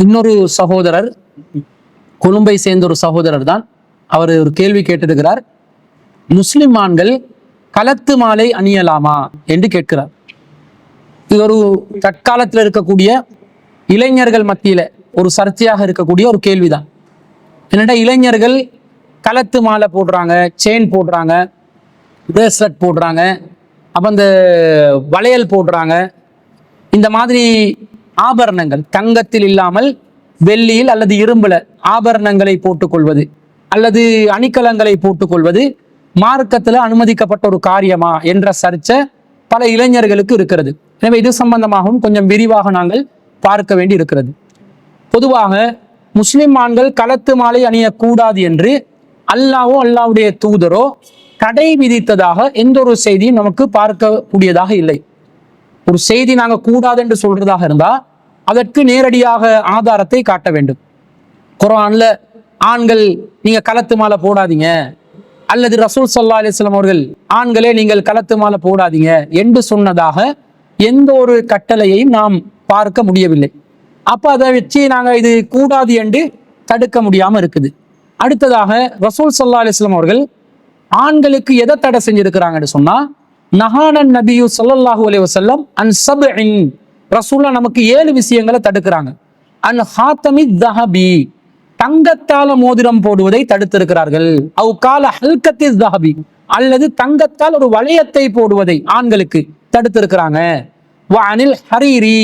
இன்னொரு சகோதரர், கொழும்பை சேர்ந்த ஒரு சகோதரர் தான், அவர் ஒரு கேள்வி கேட்டிருக்கிறார். முஸ்லிம் ஆண்கள் களத்து மாலை அணியலாமா என்று கேட்கிறார். இது ஒரு தற்காலத்தில் இருக்கக்கூடிய இளைஞர்கள் மத்தியில ஒரு சர்ச்சையாக இருக்கக்கூடிய ஒரு கேள்விதான். என்னடா, இளைஞர்கள் களத்து மாலை போடுறாங்க, செயின் போடுறாங்க, பிரேஸ்லெட் போடுறாங்க, அப்ப அந்த வளையல் போடுறாங்க. இந்த மாதிரி ஆபரணங்கள், தங்கத்தில் இல்லாமல் வெள்ளியில் அல்லது இரும்புல ஆபரணங்களை போட்டுக்கொள்வது அல்லது அணிகலன்களை போட்டுக்கொள்வது மார்க்கத்தில் அனுமதிக்கப்பட்ட ஒரு காரியமா என்ற சர்ச்சை பல இளைஞர்களுக்கு இருக்கிறது. எனவே இது சம்பந்தமாகவும் கொஞ்சம் விரிவாக நாங்கள் பார்க்க வேண்டி இருக்கிறது. பொதுவாக முஸ்லிம் ஆண்கள் களத்து மாலை அணியக்கூடாது என்று அல்லாஹ்வோ அல்லாஹ்வுடைய தூதரோ தடை விதித்ததாக எந்த ஒரு செய்தியும் நமக்கு பார்க்கக்கூடியதாக இல்லை. ஒரு செய்தி நாங்கள் கூடாது என்று சொல்றதாக இருந்தா அதற்கு நேரடியாக ஆதாரத்தை காட்ட வேண்டும். குர்ஆன்ல ஆண்கள் நீங்க களத்து மாலை போடாதீங்க, அல்லது ரசூல் ஸல்லல்லாஹு அலைஹி வஸல்லம் அவர்கள் ஆண்களே நீங்கள் களத்து மாலை போடாதீங்க என்று சொன்னதாக எந்த ஒரு கட்டளையையும் நாம் பார்க்க முடியவில்லை. அப்ப அதை வச்சு நாங்க இது கூடாது என்று தடுக்க முடியாம இருக்குது. அடுத்ததாக ரசூல் ஸல்லல்லாஹு அலைஹி வஸல்லம் அவர்கள் ஆண்களுக்கு எதை தடை செஞ்சிருக்கிறாங்கன்னு சொன்னா, நஹானன் நபியு ஸல்லல்லாஹு அலைஹி வஸல்லம் அன் சப்இன், ரசூல்லா நமக்கு 7 விஷயங்களை தடுக்கிறாங்க. அன் ஹாத்தமி தஹபி, தங்கத்தால மோதிரம் போடுவதை தடுத்திருக்கிறார்கள். அவு கால ஹல்கத்தி தஹபி, அல்லது தங்கத்தால் ஒரு வளையத்தை போடுவதை ஆண்களுக்கு தடுத்திருக்கிறாங்க. வ அனில் ஹரீரி,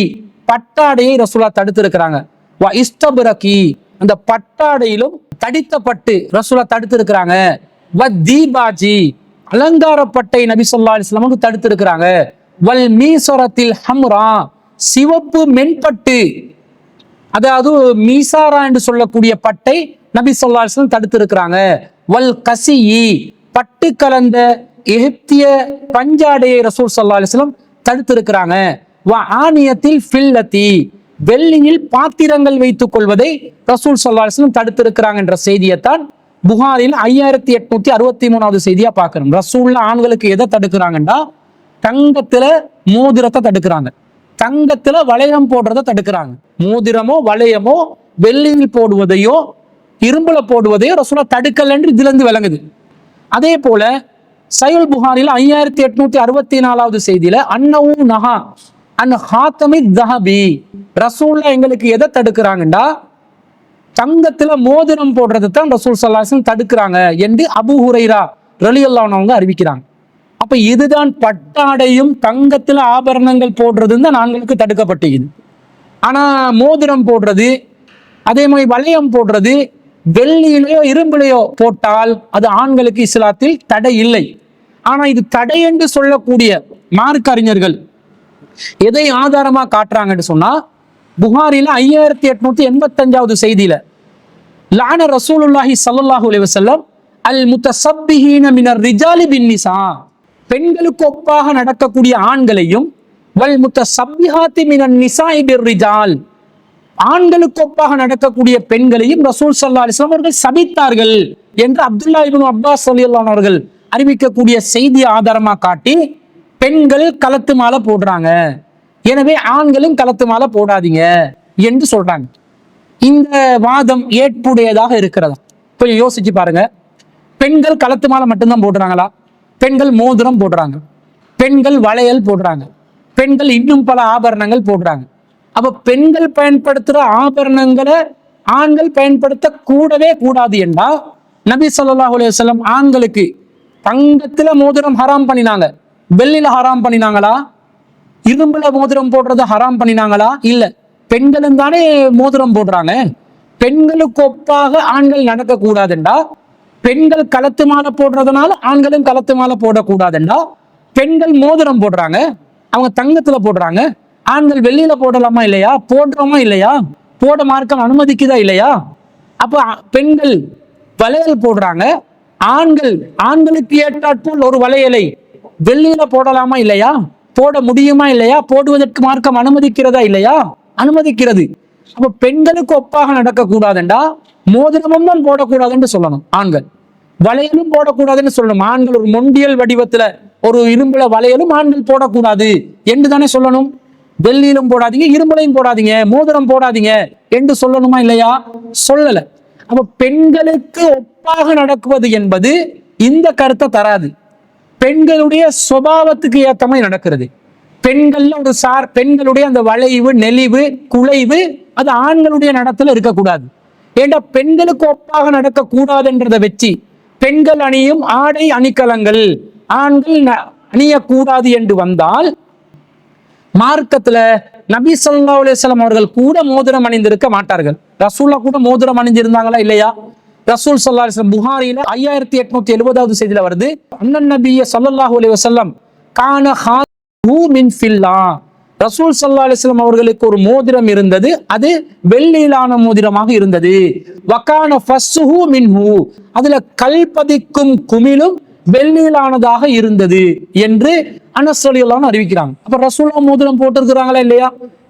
பட்டாடையை ரசூலா தடுத்திருக்கிறாங்க. வ இஸ்தபரகி, அந்த பட்டாடையிலும் தடித்த பட்டு ரசூலா தடுத்திருக்கிறாங்க. வ தீபாஜி, அலங்காரப்பட்டை நபி ஸல்லல்லாஹு அலைஹி வஸல்லம் தடுத்திருக்கிறாங்க. வல் மீசரத்தில் ஹம்ரா, சிவப்பு மென்பட்டு, அதாவது மீசாரா என்று சொல்லக்கூடிய பட்டை நபி ஸல்லல்லாஹு அலைஹி வஸல்லம் தடுத்திருக்கிறாங்க. வல் கசியி, பட்டு கலந்த எகிப்திய பஞ்சாடையை ரசூல் ஸல்லல்லாஹு அலைஹி வஸல்லம் தடுத்திருக்கிறாங்க. வ ஆனியத்தில் ஃபில்லதி, வெள்ளியில் பாத்திரங்கள் வைத்துக் கொள்வதை ரசூல் ஸல்லல்லாஹு அலைஹி வஸல்லம் தடுத்திருக்கிறாங்க என்ற செய்தியைத்தான் புகாரில் 5863வது செய்தியா பார்க்கிறோம். ரசூல்ல ஆண்களுக்கு எதை தடுக்கிறாங்கன்னா, தங்கத்துல மோதிரத்தை தடுக்கிறாங்க, தங்கத்துல வளையம் போடுறதை தடுக்கிறாங்க. மோதிரமோ வளையமோ வெள்ளியில் போடுவதையோ இரும்புல போடுவதையோ ரசூலா தடுக்கல் என்று இதுல இருந்து விளங்குது. அதே போல சஹீஹ் புகாரில் 5864வது செய்தியில அன்னவு நஹா அன் ஹாத்தமி தஹபி, ரசூல்லா எங்களுக்கு எதை தடுக்கிறாங்கண்டா, தங்கத்துல மோதிரம் போடுறது தான் ரசூல் ஸல்லல்லாஹு அலைஹி வஸல்லம் தடுக்கிறாங்க என்று அபூ ஹுரைரா ரலியல்லாஹு அன்ஹு அவங்க அறிவிக்கிறாங்க. அப்ப இதுதான் பட்டாடையும் தங்கத்துல ஆபரணங்கள் போடுறதுன்னு தான் ஆண்களுக்கு தடுக்கப்பட்டது. ஆனா மோதிரம் போடுறது, அதே மாதிரி வளையம் போடுறது வெள்ளியிலையோ இரும்புலையோ போட்டால் அது ஆண்களுக்கு இஸ்லாத்தில் தடை இல்லை. ஆனா இது தடை என்று சொல்லக்கூடிய மார்க்க அறிஞர்கள் எதை ஆதாரமா காட்டுறாங்கன்னு சொன்னா, புகாரில 5885வது செய்தியில லான ரசூலுல்லாஹி ஸல்லல்லாஹு அலைஹி வஸல்லம் அல் முத்தஸப்பிஹீன மினர் ரிஜாலி பின் நிசா, பெண்களுக்கு ஒப்பாக நடக்கக்கூடிய ஆண்களையும் வல் முத்தஸப்பிஹாத்தி மினன் நிசாஇ பிர் ரிஜால், ஆண்களுக்கு ஒப்பாக நடக்கக்கூடிய பெண்களையும் ரசூல் ஸல்லல்லாஹு அலைஹி வஸல்லம் அவர்கள் சபித்தார்கள் என்று அப்துல்லா இப்னு அப்பாஸ் ரலியல்லாஹு அன்ஹு அவர்கள் அறிவிக்கக்கூடிய செய்தியை ஆதாரமா காட்டி பெண்கள் களத்து மாலை போடுறாங்க, எனவே ஆண்களும் களத்து மாலை போடாதீங்க என்று சொல்றாங்க. இந்த வாதம் ஏற்புடையதாக இருக்கிறதா? கொஞ்சம் யோசிச்சு பாருங்க. பெண்கள் களத்து மாலை மட்டும்தான் போடுறாங்களா? பெண்கள் மோதிரம் போடுறாங்க, பெண்கள் வளையல் போடுறாங்க, பெண்கள் இன்னும் பல ஆபரணங்கள் போடுறாங்க. அப்ப பெண்கள் பயன்படுத்துற ஆபரணங்களை ஆண்கள் பயன்படுத்த கூடவே கூடாது என்றா, நபி ஸல்லல்லாஹு அலைஹி வஸல்லம் ஆண்களுக்கு தங்கத்துல மோதிரம் ஹராம் பண்ணினாங்க, வெள்ளில ஹராம் பண்ணினாங்களா? இரும்புல மோதிரம் போடுறத ஹராம் பண்ணினாங்களா? இல்ல, பெண்களும் தானே மோதிரம் போடுறாங்க. பெண்களுக்கு ஒப்பாக ஆண்கள் நடக்க கூடாதுண்டா, பெண்கள் களத்து மாலை போடுறதுனால ஆண்களும் களத்து மாலை போடக்கூடாதுண்டா, பெண்கள் மோதிரம் போடுறாங்க, அவங்க தங்கத்துல போடுறாங்க, ஆண்கள் வெள்ளியில போடலாமா இல்லையா? போடுறோமா இல்லையா? போட மார்க்கம் அனுமதிக்குதா இல்லையா? அப்ப பெண்கள் வளையல் போடுறாங்க, ஆண்களுக்கு ஏற்றாற்போல் ஒரு வளையலை வெள்ளியில போடலாமா இல்லையா? போட முடியுமா இல்லையா? போடுவதற்கு மார்க்கம் அனுமதிக்கிறதா இல்லையா? அனுமதிக்கிறது. அப்ப பெண்களுக்கு ஒப்பாக நடக்க கூடாதுண்டா மோதிரமும் தான் போடக்கூடாதுன்னு சொல்லணும். ஆண்கள் வளையலும் போடக்கூடாதுன்னு சொல்லணும். ஆண்கள் ஒரு மொண்டியல் வடிவத்துல ஒரு இரும்புல வளையலும் ஆண்கள் போடக்கூடாது என்று தானே சொல்லணும். வெள்ளியிலும் போடாதீங்க, இரும்புலையும் போடாதீங்க, மோதிரம் போடாதீங்க என்று சொல்லணுமா இல்லையா? சொல்லல. அப்ப பெண்களுக்கு ஒப்பாக நடக்குவது என்பது இந்த கருத்தை தராது. பெண்களுடைய சுபாவத்துக்கு ஏத்த மாதிரி நடக்கிறது. பெண்கள்ல ஒரு பெண்களுடைய அந்த வளைவு, நெளிவு, குலைவு அது ஆண்களுடைய நடத்துல இருக்கக்கூடாது. ஏண்டா பெண்களுக்கு ஒப்பாக நடக்க கூடாதுன்றதை வச்சு பெண்கள் அணியும் ஆடை அணிகலங்கள் ஆண்கள் அணியக்கூடாது என்று வந்தால், மார்க்கத்துல நபி ஸல்லல்லாஹு அலைஹி வஸல்லம் அவர்கள் கூட மோதிரம் அணிந்திருக்க மாட்டார்கள். ரசூல்லா கூட மோதிரம் அணிஞ்சிருந்தாங்களா இல்லையா? ரசூல் ஸல்லல்லாஹு அலைஹி வஸல்லம் புகாரில 5870வது செய்தியில வருது, அண்ணன் நபிய ஸல்லல்லாஹு அலைஹி வஸல்லம் கான ஹாஹு மின் ஃபில்லா. ரசூல் ஸல்லல்லாஹு அலைஹி வஸல்லம் அவர்களுக்கு ஒரு மோதிரம் இருந்தது, அது வெள்ளியிலான மோதிரமாக இருந்தது. வகான ஃபஸ்ஸுஹு மின்ஹு, அதுல கல்பதிக்கும் குமிழும் வெள்ளியிலானதாக இருந்தது என்று அனஸ் ரலியல்லாஹு அன்ஹு அறிவிக்கிறாங்க. அப்ப ரசூலுல்லாஹ் மோதிரம் போட்டிருக்கிறாங்களா இல்லையா?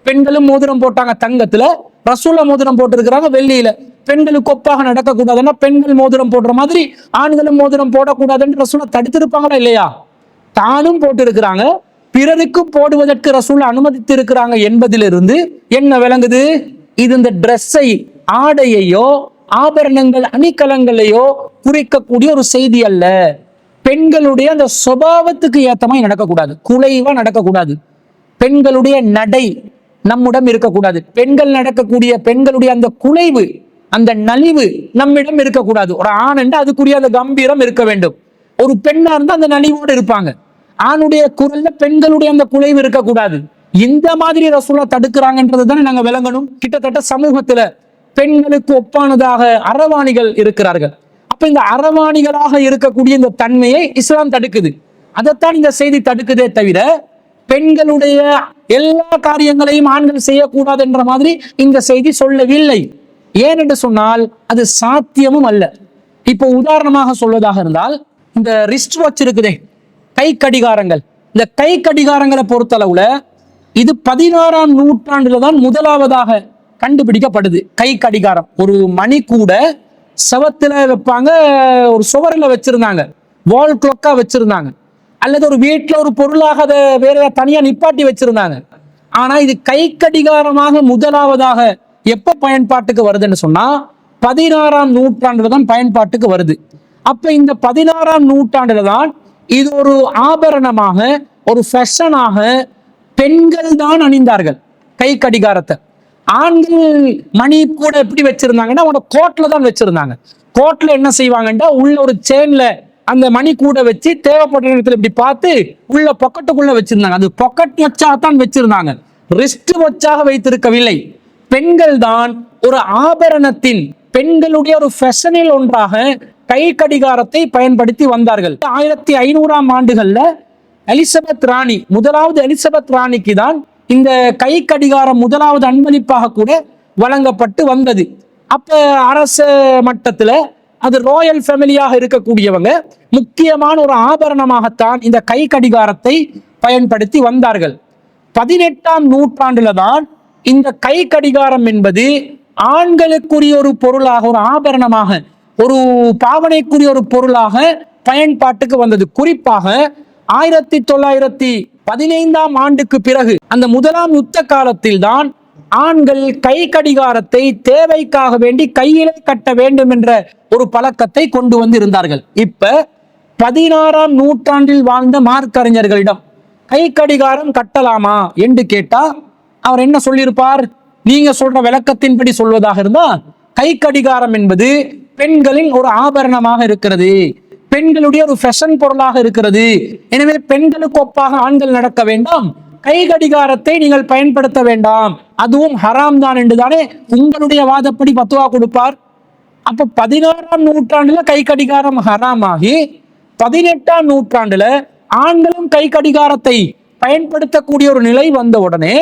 பெண்களும் மோதிரம் போட்டாங்க தங்கத்துல, ரசூலுல்லாஹ் மோதிரம் போட்டிருக்கிறாங்க வெள்ளியில. பெண்களுக்கு ஒப்பாக நடக்கக்கூடாதுன்னா பெண்கள் மோதிரம் போடுற மாதிரி ஆண்களும் மோதிரம் போடக்கூடாதுன்னு ரசூலுல்லாஹ் தடுத்திருப்பாங்களா இல்லையா? தானும் போட்டிருக்கிறாங்க, பிறருக்கும் போடுவதற்கு ரசூலுல்லாஹ் அனுமதித்து இருக்கிறாங்க என்பதிலிருந்து என்ன விளங்குது? இது இந்த ட்ரெஸ்ஸை, ஆடையையோ ஆபரணங்கள் அணிகலங்களையோ குறிக்கக்கூடிய ஒரு செய்தி அல்ல. பெண்களுடைய அந்த சுபாவத்துக்கு ஏத்த மாதிரி நடக்கக்கூடாது, குலைவா நடக்கக்கூடாது. பெண்களுடைய நடை நம்மிடம் இருக்கக்கூடாது. பெண்கள் நடக்கக்கூடிய பெண்களுடைய அந்த குலைவு, அந்த நலிவு நம்மிடம் இருக்கக்கூடாது. ஒரு ஆண் என்று அதுக்குரிய அந்த கம்பீரம் இருக்க வேண்டும். ஒரு பெண்ணா இருந்தா அந்த நலிவோடு இருப்பாங்க. ஆணுடைய குரல்ல பெண்களுடைய அந்த குலைவு இருக்கக்கூடாது. இந்த மாதிரி ரசூலுல்லாஹ் தடுக்கிறாங்கன்றது தானே நாங்க விளங்கணும். கிட்டத்தட்ட சமூகத்துல பெண்களுக்கு ஒப்பானதாக அரவாணிகள் இருக்கிறார்கள். அப்ப இந்த அரவாணிகளாக இருக்கக்கூடிய இந்த தன்மையை இஸ்லாம் தடுக்குது. அதைத்தான் இந்த செய்தி தடுக்குதே தவிர பெண்களுடைய எல்லா காரியங்களையும் ஆண்கள் செய்யக்கூடாது என்ற மாதிரி இந்த செய்தி சொல்லவில்லை. ஏனென்று சொன்னால் அது சாத்தியமும் அல்ல. இப்போ உதாரணமாக சொல்வதாக இருந்தால், இந்த ரிஸ்ட் வாட்ச் இருக்குதே, கை கடிகாரங்கள், இந்த கை கடிகாரங்களை பொறுத்தளவுல இது 16ஆம் நூற்றாண்டுல தான் முதலாவதாக கண்டுபிடிக்கப்படுது. கை கடிகாரம் ஒரு மணி கூட செவத்துல வைப்பாங்க, ஒரு சுவரில் வச்சிருந்தாங்க, வால் கிளாக்கா வச்சிருந்தாங்க, அல்லது ஒரு வீட்டுல ஒரு பொருளாக அதை வேற தனியா நிப்பாட்டி வச்சிருந்தாங்க. ஆனா இது கை கடிகாரமாக முதலாவதாக எப்ப பயன்பாட்டுக்கு வருதுன்னு சொன்னா 16ஆம் நூற்றாண்டுல தான் பயன்பாட்டுக்கு வருது. அப்ப இந்த 16ஆம் நூற்றாண்டுல தான் இது ஒரு ஆபரணமாக, ஒரு ஃபேஷனாக பெண்கள் தான் அணிந்தார்கள் கை கடிகாரத்தை. ஆண்கள் மணி கூட எப்படி வச்சிருந்தாங்கன்னா அவனோட கோட்ல தான் வச்சிருந்தாங்க. கோட்ல என்ன செய்வாங்கன்னா உள்ள ஒரு செயின்ல அந்த மணி கூட வச்சு தேவைப்பட்ட இடத்துல இப்படி பார்த்து உள்ள பொக்கெட்டுக்குள்ள வச்சிருந்தாங்க. அது பொக்கெட் வச்சாக தான் வச்சிருந்தாங்க, ரிஸ்ட் வச்சாக வைத்திருக்கவில்லை. பெண்கள் தான் ஒரு ஆபரணத்தின், பெண்களுடைய ஒரு ஃபேஷனில் ஒன்றாக கை கடிகாரத்தை பயன்படுத்தி வந்தார்கள். 1500ஆம் ஆண்டுகள்ல எலிசபெத் ராணி, முதலாவது எலிசபெத் ராணிக்கு தான் இந்த கை கடிகாரம் முதலாவது அன்பளிப்பாக கூட வழங்கப்பட்டு வந்தது. அப்ப அரச மட்டத்துல அது ராயல் ஃபேமிலியாக இருக்கக்கூடியவங்க முக்கியமான ஒரு ஆபரணமாகத்தான் இந்த கை கடிகாரத்தை பயன்படுத்தி வந்தார்கள். 18ஆம் நூற்றாண்டுல தான் இந்த கை கடிகாரம் என்பது ஆண்களுக்குரிய ஒரு பொருளாக, ஒரு ஆபரணமாக, ஒரு பாவனைக்குரிய ஒரு பொருளாக பயன்பாட்டுக்கு வந்தது. குறிப்பாக 1915ஆம் ஆண்டுக்கு பிறகு அந்த முதலாம் யுத்த காலத்தில் தான் ஆண்கள் கை கடிகாரத்தை தேவைக்காக வேண்டி கையிலே கட்ட வேண்டும் என்ற ஒரு பழக்கத்தை கொண்டு வந்து இருந்தார்கள். இப்ப 16ஆம் நூற்றாண்டில் வாழ்ந்த மார்க்கறிஞர்களிடம் கை கடிகாரம் கட்டலாமா என்று கேட்டா அவர் என்ன சொல்லியிருப்பார்? நீங்க சொல்ற விளக்கத்தின்படி சொல்வதாக இருந்தா கை கடிகாரம் என்பது பெண்களின் ஒரு ஆபரணமாக இருக்கிறது, பெண்களுடைய ஒரு ஃபேஷன் பொருளாக இருக்கிறது, எனவே பெண்களுக்கு ஒப்பாக ஆண்கள் நடக்க வேண்டாம், கை கடிகாரத்தை நீங்கள் பயன்படுத்த வேண்டாம், அதுவும் ஹராம் தான் என்று தானே உங்களுடைய வாதப்படி பத்துவா கொடுப்பார். அப்ப 16ஆம் நூற்றாண்டுல கை கடிகாரம் ஹராமாகி 18ஆம் நூற்றாண்டுல ஆண்களும் கை கடிகாரத்தை பயன்படுத்தக்கூடிய ஒரு நிலை வந்த உடனே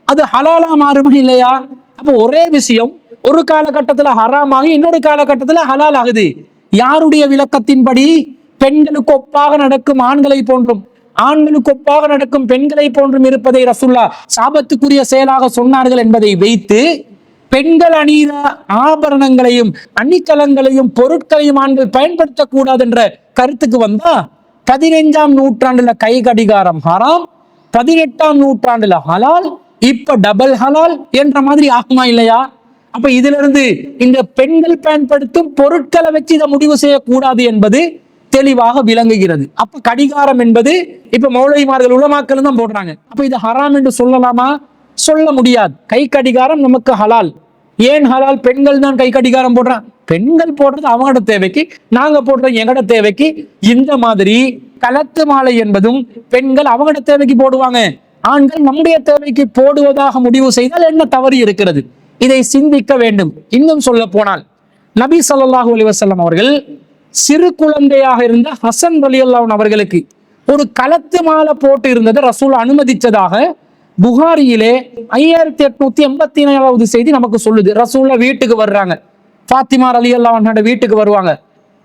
அது ஹலாலா மாறுமா இல்லையா? அப்போ ஒரே விஷயம் ஒரு காலகட்டத்துல ஹராமாகி இன்னொரு காலகட்டத்துல ஹலால் ஆகுது. யாருடைய விளக்கத்தின்படி? பெண்களுக்கு ஒப்பாக நடக்கும் ஆண்களை போன்றும் ஆண்களுக்கு ஒப்பாக நடக்கும் பெண்களை போன்றும் இருப்பதை ரசூலுல்லாஹ் சாபத்துக்குரிய செயலாக சொன்னார்கள் என்பதை வைத்து பெண்கள் அணிகிற ஆபரணங்களையும் அணிகலங்களையும் பொருட்களையும் ஆண்கள் பயன்படுத்தக்கூடாது என்ற கருத்துக்கு வந்தா 15ஆம் நூற்றாண்டுல கை கடிகாரம் ஹராம், 18ஆம் நூற்றாண்டுல ஹலால், இப்ப டபுள் ஹலால் என்ற மாதிரி ஆகுமா இல்லையா? அப்ப இதுல இருந்து இந்த பெண்கள் பயன்படுத்தும் பொருட்களை வச்சு இதை முடிவு செய்யக்கூடாது என்பது தெளிவாக விளங்குகிறது. அப்ப கடிகாரம் என்பது இப்ப மௌலவிமார்கள் உலமாக்கள் தான் போடுறாங்க. அப்ப இது ஹராம் என்று சொல்லலாமா? சொல்ல முடியாது. கை கடிகாரம் நமக்கு ஹலால். ஏன் ஹலால்? பெண்கள் தான் கை கடிகாரம் போடுறான். பெண்கள் போடுறது அவங்களோட தேவைக்கு, நாங்க போடுறது எங்களோட தேவைக்கு. இந்த மாதிரி கலத்து மாலை என்பதும் பெண்கள் அவங்களோட தேவைக்கு போடுவாங்க, ஆண்கள் நம்முடைய தேவைக்கு போடுவதாக முடிவு செய்தால் என்ன தவறு இருக்கிறது? இதை சிந்திக்க வேண்டும். இன்னும் சொல்ல போனால் நபி ஸல்லல்லாஹு அலைஹி வஸல்லம் அவர்கள் சிறு குழந்தையாக இருந்த ஹசன் ரலியல்லாஹு அன்ஹு அவர்களுக்கு ஒரு கலத்து மாலை போட்டு இருந்ததை ரசூல் அனுமதிச்சதாக புகாரியிலே 5884வது செய்தி நமக்கு சொல்லுது. ரசூல்லா வீட்டுக்கு வர்றாங்க, ஃபாத்திமா ரலியல்லாஹு அன்ஹா வீட்டுக்கு வருவாங்க.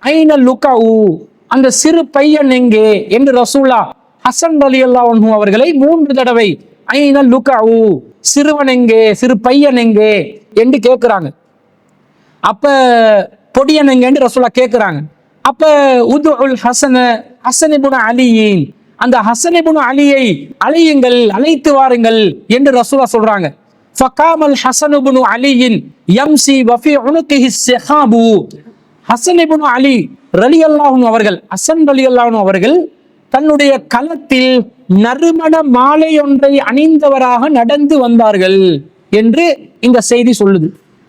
ஐன லுகஉ, அந்த சிறு பையன் எங்கே என்று ரசூல்லா ஹசன் ரலியல்லாஹு அன்ஹு அவர்களை 3 தடவை ஐன லுகஉ, சிறுவன் எங்கே, சிறு பையன் எங்கே என்று கேட்கிறாங்க. அப்ப பொடியன் எங்கன்னு ரசூலா கேட்கிறாங்க. அப்ப உதுல் ஹசன, ஹசன் இப்னு அலியின், அந்த ஹசன் இப்னு அலியை அழையுங்கள், அழைத்து வாருங்கள் என்று ரசூலா சொல்றாங்க. ஃபகாமல் ஹசன் இப்னு அலியின் யம்சி வஃபி உனுகிஹி ஸஹாபு, ஹசன் இப்னு அலி ரலியல்லாஹு அன்ஹு அவர்கள், ஹசன் ரலியல்லாஹு அன்ஹு அவர்கள் தன்னுடைய களத்தில் நறுமண மாலை ஒன்றை அணிந்தவராக நடந்து வந்தார்கள் என்று இந்த செய்தி சொல்லுது.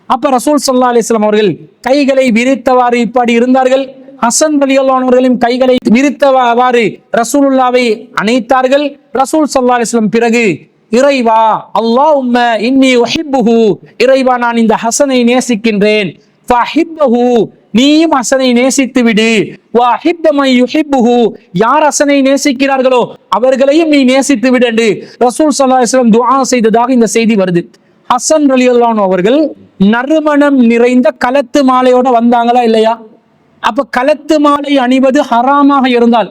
அப்ப ரசூல் ஸல்லல்லாஹு அலைஹி வஸல்லம் அவர்கள் கைகளை விரித்தவாறு இப்படி இருந்தார்கள். ஹசன் ரலியல்லாஹு அன்ஹு அவர்களின் கைகளை விரித்தவாறு ரசூலுல்லாவை அணைத்தார்கள். ரசூல் ஸல்லல்லாஹு அலைஹி வஸல்லம் பிறகு, இறைவா அல்லாஹும்ம இன்னி உஹிப்புஹு, இறைவா நான் இந்த ஹசனை நேசிக்கின்றேன், ஃபஹிப்பஹு, நீயும் ஹசனை நேசித்து விடு, வஹிப்ப மன் யுஹிப்புஹு, யார் ஹசனை நேசிக்கிறார்களோ அவர்களையும் நீ நேசித்து விடு என்று ரசூல் ஸல்லல்லாஹு அலைஹி வஸல்லம் துஆ செய்ததாக இந்த செய்தி வருது. ஹசன் ரலியல்லாஹு அன்ஹு அவர்கள் நறுமணம் நிறைந்த கலத்து மாலையோட வந்தாங்களா இல்லையா? அப்ப கலத்து மாலை அணிவது ஹராமாக இருந்தால்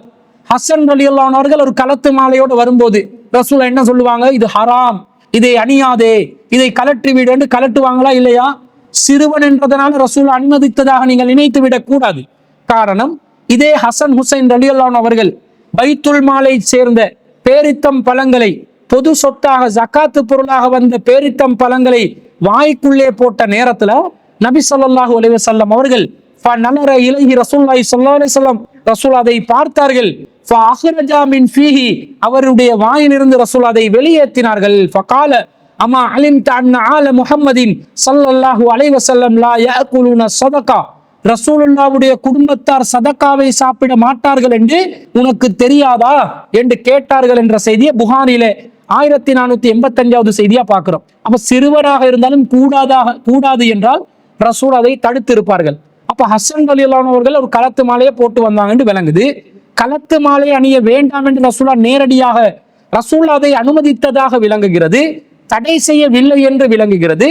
ஹசன் ரலியல்லாஹு அன்ஹு அவர்கள் ஒரு கலத்து மாலையோட வரும்போது ரசூல் என்ன சொல்லுவாங்க? இது ஹராம், இதை அணியாதே, இதை கலற்றி விடு என்று கலட்டுவாங்களா இல்லையா? சிறுவன் என்றதனால ரசூல் அனுமதித்ததாக நீங்கள் நினைத்து விடக் கூடாது. காரணம், இதே ஹசன் ஹுசைன் ரலியல்லாஹு அன்ஹு அவர்கள் பைத்துல் மாலை சேர்ந்த பேரித்தம் பழங்களை, பொது சொத்தாக ஜகாத்து பொருளாக வந்த பேரித்தம் பழங்களை வாய்க்குள்ளே போட்ட நேரத்துல நபி ஸல்லல்லாஹு அலைஹி வஸல்லம் அவர்கள் ஃபநலர இலைஹி ரசூலுல்லாஹி ஸல்லல்லாஹு அலைஹி வஸல்லம், ரசூல் அதை பார்த்தார்கள். ஃபஅஹ்ரஜா மின் ஃபீஹி, அவருடைய வாயிலிருந்து ரசூல் அதை வெளியேற்றினார்கள். ஃபகால அமா அலிம்த அன்ன ஆல முஹம்மதின் ஸல்லல்லாஹு அலைஹி வஸல்லம் லா யாகுலுன ஸதகா, ரசூலுல்லாஹ்வுடைய குடும்பத்தார் சதகாவை சாப்பிட மாட்டார்கள் என்று உனக்கு தெரியாதா என்று கேட்டார்கள் என்ற செய்தியை புகாரிலே 1485வது செய்தியா பார்க்கிறோம். அப்ப சிறுவராக இருந்தாலும் கூடாது என்றால் ரசூல் அதை தடுத்து இருப்பார்கள். அப்ப ஹசன் ரலியல்லாஹு அன்ஹு அவர்கள் ஒரு கலத்து மாலையை போட்டு வந்தாங்க என்று விளங்குது. கலத்து மாலை அணிய வேண்டாம் என்று ரசூலா நேரடியாக ரசூல் அதை அனுமதித்ததாக விளங்குகிறது, தடை செய்யவில்லை என்று விளங்குகிறது.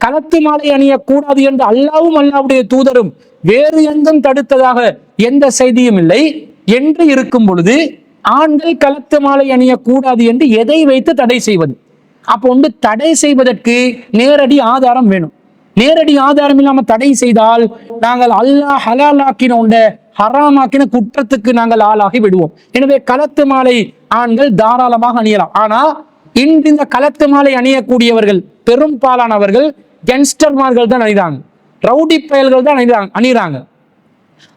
கலத்து மாலை அணியக்கூடாது என்று அல்லாஹ்வும் அல்லாஹ்வுடைய தூதரும் வேறு எங்கும் தடுத்ததாக எந்த செய்தியும் இல்லை என்று இருக்கும் பொழுது ஆண்கள் கலத்து மாலை அணியக்கூடாது என்று எதை வைத்து தடை செய்வது? அப்போ வந்து தடை செய்வதற்கு நேரடி ஆதாரம் வேணும். நேரடி ஆதாரம் இல்லாம தடை செய்தால் நாங்கள் அல்லாஹ் ஹலாலாக்கின உண்ட ஹராமாக்கின குற்றத்துக்கு நாங்கள் ஆளாகி விடுவோம். எனவே கலத்து மாலை ஆண்கள் தாராளமாக அணியலாம். ஆனா இன்று இந்த கலத்து மாலை அணியக்கூடியவர்கள் பெரும்பாலானவர்கள் கேங்ஸ்டர்மார்கள் தான் அணிகிறாங்க, ரவுடி பயல்கள் தான் அணிகிறாங்க.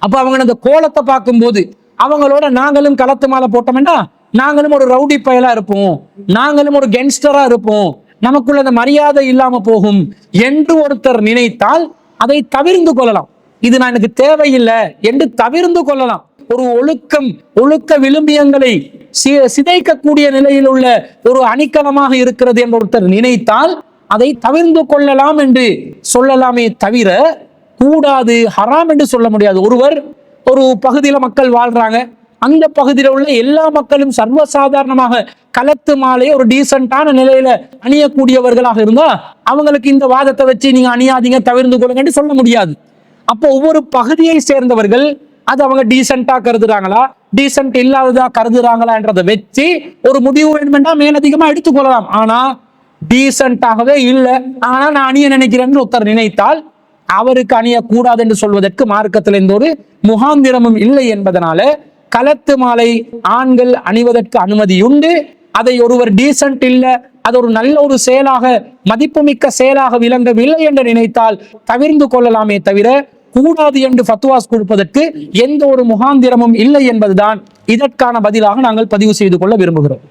அப்ப அவங்க அந்த கோலத்தை பார்க்கும்போது அவங்களோட நாங்களும் கலத்து மாலை போட்டோம்னா நாங்களும் ஒரு ரவுடி பயலா இருப்போம், நாங்களும் ஒரு கேங்ஸ்டரா இருப்போம், நமக்குள்ள அந்த மரியாதை இல்லாம போகும் என்று ஒருத்தர் நினைத்தால் அதை தவிர்ந்து கொள்ளலாம். இது நான் எனக்கு தேவையில்லை என்று தவிர்ந்து கொள்ளலாம். ஒரு ஒழுக்க விழுமியங்களை சிதைக்கக்கூடிய நிலையில் உள்ள ஒரு அணிக்கலமாக இருக்கிறது என்று ஒருத்தர் நினைத்தால் அதை தவிர்ந்து கொள்ளலாம் என்று சொல்லலாமே தவிர கூடாது, ஹராம் என்று சொல்ல முடியாது. ஒரு பகுதியில மக்கள் வாழ்றாங்க, அந்த பகுதியில் உள்ள எல்லா மக்களும் சர்வசாதாரணமாக கலத்து மாலையை ஒரு டீசென்டான நிலையில அணியக்கூடியவர்களாக இருந்தா அவங்களுக்கு இந்த வாதத்தை வச்சு நீங்க அணியாதீங்க தவிர்த்து கொள்ளுங்க சொல்ல முடியாது. அப்போ ஒவ்வொரு பகுதியை சேர்ந்தவர்கள் அது அவங்க டீசென்டா கருதுறாங்களா, டீசென்ட் இல்லாததா கருதுறாங்களா என்றதை வச்சு ஒரு முடிவு வேணுமென்றா மேலதிகமா எடுத்துக்கொள்ளலாம். ஆனா டீசென்டாகவே இல்லை, ஆனா நான் அணிய நினைக்கிறேன்னு ஒருத்தர் நினைத்தால் அவருக்கு அணியக்கூடாது என்று சொல்வதற்கு மார்க்கத்தில் எந்த ஒரு முகாந்திரமும் இல்லை என்பதனால கலத்து மாலை ஆண்கள் அணிவதற்கு அனுமதி உண்டு. அதை ஒருவர் டீசென்ட் இல்லை அது ஒரு நல்ல ஒரு செயலாக, மதிப்புமிக்க செயலாக விளங்கவில்லை என்று நினைத்தால் தவிர்ந்து கொள்ளலாமே தவிர கூடாது என்று ஃபத்வாஸ் கொடுப்பதற்கு எந்த ஒரு முகாந்திரமும் இல்லை என்பதுதான் இதற்கான பதிலாக நாங்கள் பதிவு செய்து கொள்ள விரும்புகிறோம்.